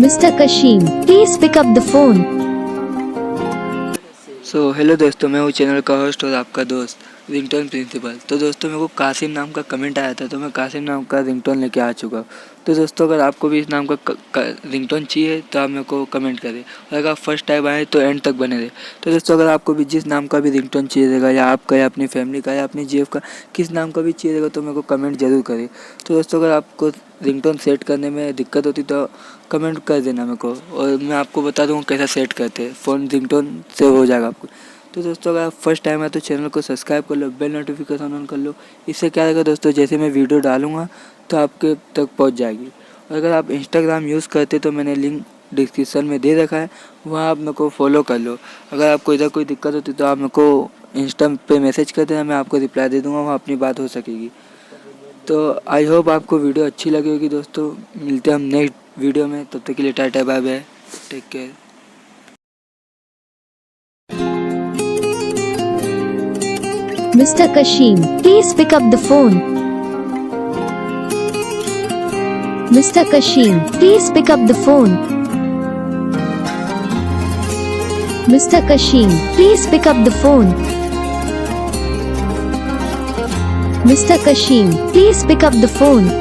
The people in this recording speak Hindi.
Mr. Kashim, please pick up the phone. Hello दोस्तों, मैं हूँ चैनल का होस्ट और आपका दोस्त रिंगटोन प्रिंसिपल। तो दोस्तों, मेरे को कासिम नाम का कमेंट आया था, तो मैं कासिम नाम का रिंगटोन लेके आ चुका हूँ। तो दोस्तों, अगर आपको भी इस नाम का रिंगटोन चाहिए तो आप मेरे को कमेंट करें, और अगर आप फर्स्ट टाइम आए तो एंड तक बने रहे। तो दोस्तों, अगर आपको भी जिस नाम का भी रिंगटोन चाहिए रहेगा, या आपका या अपनी फैमिली का या अपनी जेब का किस नाम का भी चाहिए रहेगा, तो मेरे को कमेंट ज़रूर करें। तो दोस्तों, अगर आपको रिंगटोन सेट करने में दिक्कत होती तो कमेंट कर देना मेरे को, और मैं आपको बता दूँगा कैसा सेट करते हैं। फ़ोन रिंगटोन से हो जाएगा आपको। तो दोस्तों, अगर आप फर्स्ट टाइम है तो चैनल को सब्सक्राइब कर लो, बेल नोटिफिकेशन ऑन कर लो। इससे क्या रहेगा दोस्तों, जैसे मैं वीडियो डालूंगा तो आपके तक पहुंच जाएगी। और अगर आप इंस्टाग्राम यूज़ करते तो मैंने लिंक डिस्क्रिप्शन में दे रखा है, वहाँ आप मेरे को फॉलो कर लो। अगर आपको इधर कोई दिक्कत होती तो आप मेरे को इंस्टा पे मैसेज कर देना, मैं आपको रिप्लाई दे दूँगा, वहाँ अपनी बात हो सकेगी। तो आई होप आपको वीडियो अच्छी लगी होगी दोस्तों। मिलते हैं हम नेक्स्ट वीडियो में, तब तक के लिए tata bye bye, take care. Mr. Kashim, please pick up the phone. Mr. Kashim, please pick up the phone. Mr. Kashim, please pick up the phone. Mr. Kashim, please pick up the phone.